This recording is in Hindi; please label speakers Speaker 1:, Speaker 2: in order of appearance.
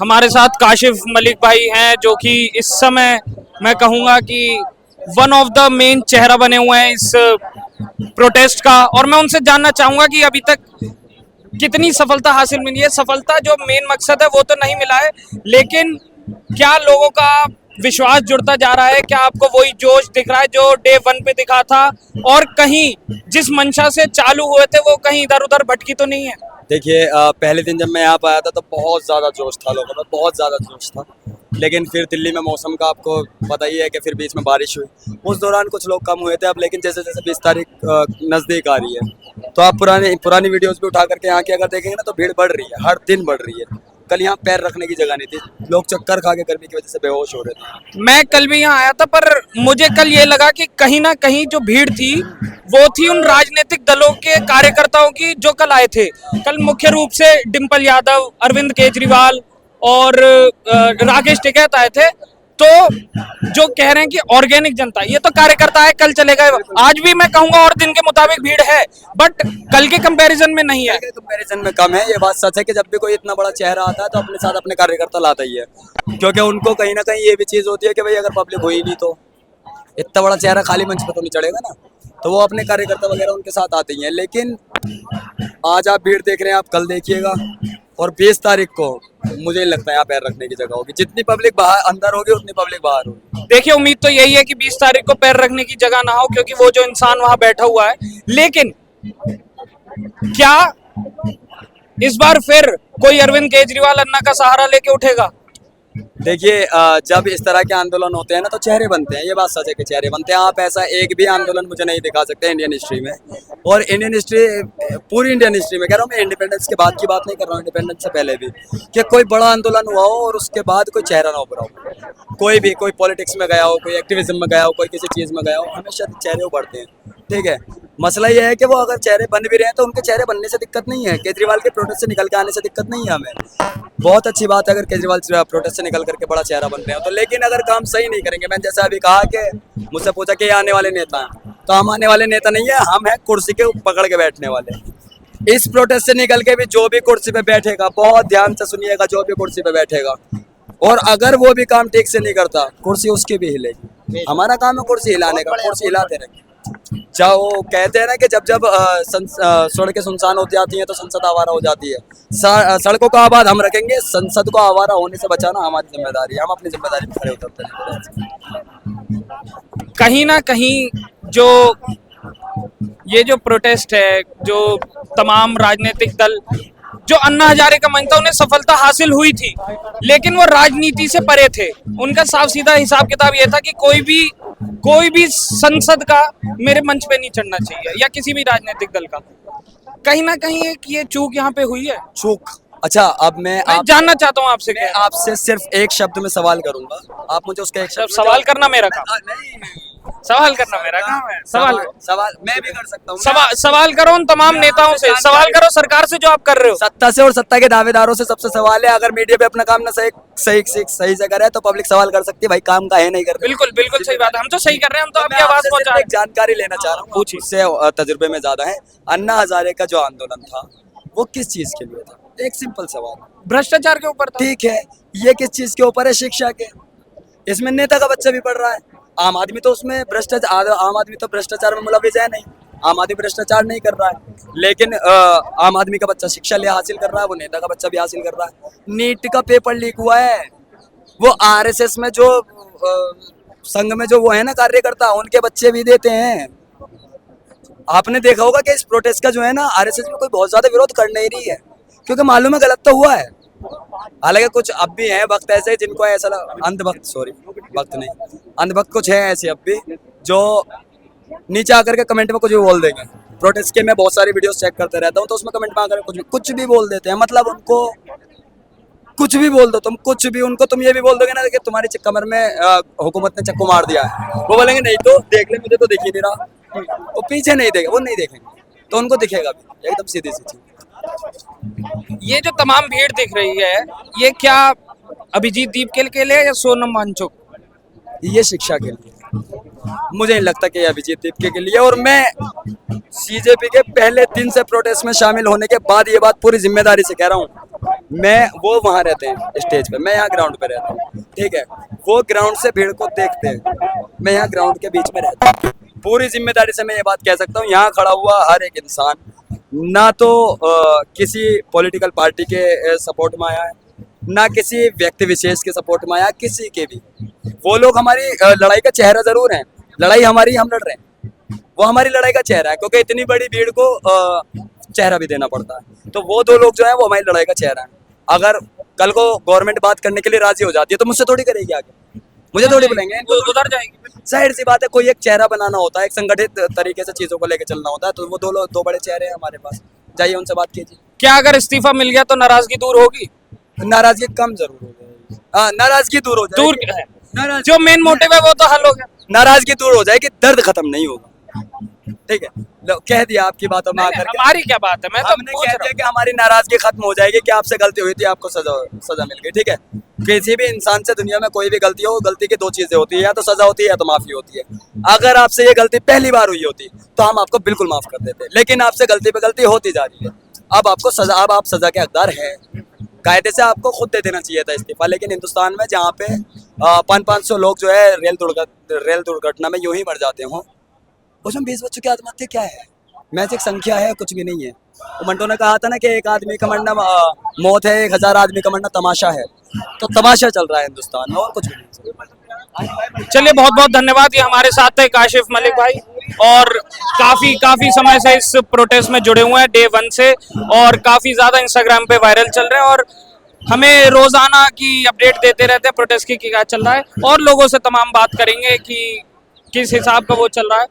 Speaker 1: हमारे साथ काशिफ मलिक भाई हैं जो कि इस समय मैं कहूंगा कि वन ऑफ द मेन चेहरा बने हुए हैं इस प्रोटेस्ट का, और मैं उनसे जानना चाहूंगा कि अभी तक कितनी सफलता हासिल मिली है। सफलता जो मेन मकसद है वो तो नहीं मिला है, लेकिन क्या लोगों का विश्वास जुड़ता जा रहा है? क्या आपको वही जोश दिख रहा है जो डे वन पे दिखा था, और कहीं जिस मंशा से चालू हुए थे वो कहीं इधर उधर भटकी तो नहीं है?
Speaker 2: देखिए, पहले दिन जब मैं यहाँ पर आया था तो बहुत ज़्यादा जोश था लोगों में, बहुत ज़्यादा जोश था। लेकिन फिर दिल्ली में मौसम का आपको पता ही है कि फिर बीच में बारिश हुई, उस दौरान कुछ लोग कम हुए थे। अब लेकिन जैसे जैसे 20 तारीख नज़दीक आ रही है तो आप पुरानी वीडियोस भी उठा करके यहाँ की अगर देखेंगे ना तो भीड़ बढ़ रही है, हर दिन बढ़ रही है। कल यहाँ पैर रखने की जगह नहीं थी, लोग चक्कर खा के गर्मी की वजह से बेहोश हो रहे थे।
Speaker 1: मैं कल भी यहाँ आया था, पर मुझे कल ये लगा कि कहीं ना कहीं जो भीड़ थी वो थी उन राजनीतिक दलों के कार्यकर्ताओं की जो कल आए थे। कल मुख्य रूप से डिम्पल यादव, अरविंद केजरीवाल और राकेश टिकैत आए थे। तो जो कह रहे हैं कि ऑर्गेनिक जनता, ये तो कार्यकर्ता है, कल चले गए। आज भी मैं कहूंगा और दिन के मुताबिक भीड़ है, बट कल के कंपैरिजन में नहीं है।
Speaker 2: कंपैरिजन में कम है। ये बात सच है कि जब भी कोई इतना बड़ा चेहरा आता है तो अपने साथ अपने कार्यकर्ता लाता ही है, क्योंकि उनको कहीं ना कहीं ये भी चीज़ होती है कि भाई अगर पब्लिक हुई नहीं तो इतना बड़ा चेहरा खाली मंच पर तो नहीं चढ़ेगा ना, तो वो अपने कार्यकर्ता वगैरह उनके साथ आते ही हैं। लेकिन आज आप भीड़ देख रहे हैं, आप कल देखिएगा, और 20 तारीख को मुझे नहीं लगता यहाँ पैर रखने की जगह होगी। जितनी पब्लिक बाहर अंदर होगी उतनी पब्लिक बाहर होगी।
Speaker 1: देखिए, उम्मीद तो यही है कि 20 तारीख को पैर रखने की जगह ना हो, क्योंकि वो जो इंसान वहां बैठा हुआ है। लेकिन क्या इस बार फिर कोई अरविंद केजरीवाल अन्ना का सहारा लेके उठेगा?
Speaker 2: देखिए, जब इस तरह के आंदोलन होते हैं ना तो चेहरे बनते हैं, ये बात सच है कि चेहरे बनते हैं। आप ऐसा एक भी आंदोलन मुझे नहीं दिखा सकते इंडियन हिस्ट्री में, और इंडियन हिस्ट्री, पूरी इंडियन हिस्ट्री में कह रहा हूँ मैं, इंडिपेंडेंस के बाद की बात नहीं कर रहा हूँ, इंडिपेंडेंस से पहले भी, कि कोई बड़ा आंदोलन हुआ हो और उसके बाद कोई चेहरा ना उभरा हो। कोई भी, कोई पॉलिटिक्स में गया हो, कोई एक्टिविज्म में गया हो, कोई किसी चीज़ में गया हो, हमेशा चेहरे उभरते हैं। ठीक है, मसला ये है कि वो अगर चेहरे बन भी रहे हैं तो उनके चेहरे बनने से दिक्कत नहीं है, केजरीवाल के प्रोटेस्ट से निकल के आने से दिक्कत नहीं है हमें। बहुत अच्छी बात है अगर केजरीवाल प्रोटेस्ट से निकल करके बड़ा चेहरा बन रहे हो तो, लेकिन अगर काम सही नहीं करेंगे, मैंने जैसे अभी कहा कि मुझसे पूछा कि ये आने वाले नेता हैं, तो हम आने वाले नेता नहीं है, हम हैं कुर्सी के पकड़ के बैठने वाले। इस प्रोटेस्ट से निकल के भी जो भी कुर्सी पे बैठेगा, बहुत ध्यान से सुनिएगा, जो भी कुर्सी पे बैठेगा, और अगर वो भी काम ठीक से नहीं करता, कुर्सी उसकी भी हिलेगी। हमारा काम है कुर्सी हिलाने का, कुर्सी हिलाते रहेंगे। चाहे वो कहते हैं ना कि जब जब सड़कें सुनसान हो जाती हैं तो संसद आवारा हो जाती है। सड़कों को आबाद हम रखेंगे, संसद को आवारा होने से बचाना हमारी जिम्मेदारी है। हम अपनी जिम्मेदारी पर खड़े उतरते हैं।
Speaker 1: कहीं ना कहीं जो ये जो प्रोटेस्ट है, जो तमाम राजनीतिक दल, जो अन्ना हजारे का मंच था, उन्हें सफलता हासिल हुई थी, लेकिन वो राजनीति से परे थे। उनका साफ सीधा हिसाब किताब ये था कि कोई भी संसद का मेरे मंच पे नहीं चढ़ना चाहिए, या किसी भी राजनीतिक दल का। कहीं ना कहीं एक ये चूक यहाँ पे हुई है।
Speaker 2: चूक? अच्छा, अब मैं
Speaker 1: जानना चाहता हूँ आपसे,
Speaker 2: मैं आपसे सिर्फ एक शब्द में सवाल करूंगा, आप मुझे उसका एक शब्द
Speaker 1: सवाल करना मेरा काम
Speaker 2: नहीं,
Speaker 1: सवाल करना मेरा काम है।
Speaker 2: सवाल मैं भी कर सकता हूँ।
Speaker 1: सवाल करो उन तमाम नेताओं से, सवाल करो सरकार से जो आप कर रहे हो।
Speaker 2: सत्ता से और सत्ता के दावेदारों से सबसे सवाल है, अगर मीडिया पे अपना काम ना सही से करे तो पब्लिक सवाल कर सकती है, भाई काम का है नहीं कर रहे।
Speaker 1: बिल्कुल बिल्कुल सही बात है, हम तो सही कर रहे हैं, हम तो आपकी आवाज पहुंचा रहे हैं।
Speaker 2: जानकारी लेना चाह रहा हूँ, पूछिए, उससे तजुर्बे में ज्यादा है। अन्ना हजारे का जो आंदोलन था वो किस चीज के लिए था? एक सिंपल सवाल,
Speaker 1: भ्रष्टाचार के ऊपर था।
Speaker 2: ठीक है, ये किस चीज के ऊपर है? शिक्षा के। इसमें नेता का बच्चा भी पढ़ रहा है। आम आदमी तो उसमें आम आदमी तो भ्रष्टाचार में मुलविस है नहीं, आम आदमी भ्रष्टाचार नहीं कर रहा है, लेकिन आम आदमी का बच्चा शिक्षा ले हासिल कर रहा है, वो नेता का बच्चा भी हासिल कर रहा है। नीट का पेपर लीक हुआ है, वो आरएसएस में जो संघ में जो वो है ना कार्यकर्ता, उनके बच्चे भी देते हैं। आपने देखा होगा कि इस प्रोटेस्ट का जो है ना, आरएसएस में कोई बहुत ज्यादा विरोध कर नहीं रही है, क्योंकि मालूम है गलत तो हुआ है। हालांकि कुछ अब भी हैं वक्त ऐसे जिनको ऐसा अंधभक्त कुछ है ऐसे अब भी, जो नीचे आकर के कमेंट में कुछ भी बोल देंगे। प्रोटेस्ट के मैं बहुत सारी वीडियोस चेक करते रहता हूँ, तो उसमें कमेंट में आकर कुछ भी बोल देते हैं। मतलब उनको कुछ भी बोल दो, तुम कुछ भी, उनको तुम ये भी बोल दोगे ना कि तुम्हारी कमर में हुकूमत ने चक्कू मार दिया है, वो बोलेंगे नहीं तो देख ले, मुझे तो दिख ही नहीं रहा। वो पीछे नहीं देखे, वो नहीं देखेंगे तो उनको दिखेगा भी, एकदम सीधी सी चीज।
Speaker 1: ये जो तमाम भीड़ दिख रही है, ये क्या अभिजीत दीप के लिए या सोनम वांगचुक?
Speaker 2: ये शिक्षा के लिए, मुझे नहीं लगता कि ये अभिजीत दीप के लिए। और मैं सीजेपी के पहले दिन से प्रोटेस्ट में शामिल होने के बाद ये बात पूरी जिम्मेदारी से कह रहा हूँ, वो वहाँ रहते हैं स्टेज पे, मैं यहाँ ग्राउंड पे रहता हूँ, ठीक है। वो ग्राउंड से भीड़ को देखते हैं, मैं यहाँ ग्राउंड के बीच में रहता हूँ। पूरी जिम्मेदारी से मैं ये बात कह सकता हूँ, यहाँ खड़ा हुआ हर एक इंसान ना तो किसी पॉलिटिकल पार्टी के सपोर्ट में आया है, ना किसी व्यक्ति विशेष के सपोर्ट में आया, किसी के भी। वो लोग हमारी लड़ाई का चेहरा जरूर हैं, लड़ाई हमारी, हम लड़ रहे हैं, वो हमारी लड़ाई का चेहरा है, क्योंकि इतनी बड़ी भीड़ को चेहरा भी देना पड़ता है। तो वो दो लोग जो है वो हमारी लड़ाई का चेहरा है। अगर कल को गवर्नमेंट बात करने के लिए राजी हो जाती है तो मुझसे थोड़ी करेगी आगे, मुझे थोड़ी बुलाएंगे,
Speaker 1: वो उधर जाएंगे।
Speaker 2: जाहिर सी बात है। कोई एक चेहरा बनाना होता है, एक संगठित तरीके से चीजों को लेकर चलना होता है, तो वो दो बड़े चेहरे हैं हमारे पास, जाइए उनसे बात कीजिए।
Speaker 1: क्या अगर इस्तीफा मिल गया तो नाराजगी दूर होगी?
Speaker 2: नाराजगी कम जरूर हो जाएगी, हाँ नाराजगी दूर हो
Speaker 1: दूर
Speaker 2: जाएगी,
Speaker 1: है,
Speaker 2: नाराजगी
Speaker 1: जो मेन मोटिव है वो तो हल हो गया।
Speaker 2: नाराजगी दूर हो जाएगी, दर्द खत्म नहीं होगा, ठीक है। लो, कह दिया आपकी बातों में आकर के।
Speaker 1: हमारी क्या बात है, मैं तो
Speaker 2: हमने
Speaker 1: पूछ
Speaker 2: कह
Speaker 1: रहा
Speaker 2: दिया कि हमारी नाराजगी खत्म हो जाएगी कि आपसे गलती हुई थी, आपको सजा मिल गई, ठीक है। किसी भी इंसान से दुनिया में कोई भी गलती हो, गलती की दो चीजें होती है, या तो सजा होती है या तो माफी होती है। अगर आपसे ये गलती पहली बार हुई होती तो हम आपको बिल्कुल माफ कर देते, लेकिन आपसे गलती पे गलती होती जा रही है। अब आपको सजा, अब आप सजा के हकदार हैं। कायदे से आपको खुद दे देना चाहिए था इस्तीफा, लेकिन हिंदुस्तान में जहाँ पे 500-500 लोग जो है रेल दुर्घटना में यूं ही मर जाते हों, उसमें 20 बच्चों की आत्महत्या क्या है? मैच एक संख्या है, कुछ भी नहीं है। तो मंटो ने कहा था ना कि एक आदमी का मरना मौत है, 1000 आदमी का मरना तमाशा है। तो तमाशा चल रहा है हिंदुस्तान में, और कुछ भी नहीं।
Speaker 1: चलिए बहुत बहुत धन्यवाद। ये हमारे साथ थे काशिफ मलिक भाई, और काफी समय से इस प्रोटेस्ट में जुड़े हुए हैं, डे 1 से, और काफी ज्यादा इंस्टाग्राम पे वायरल चल रहे हैं, और हमें रोजाना की अपडेट देते रहते हैं प्रोटेस्ट की क्या चल रहा है, और लोगों से तमाम बात करेंगे कि किस हिसाब का वो चल रहा है।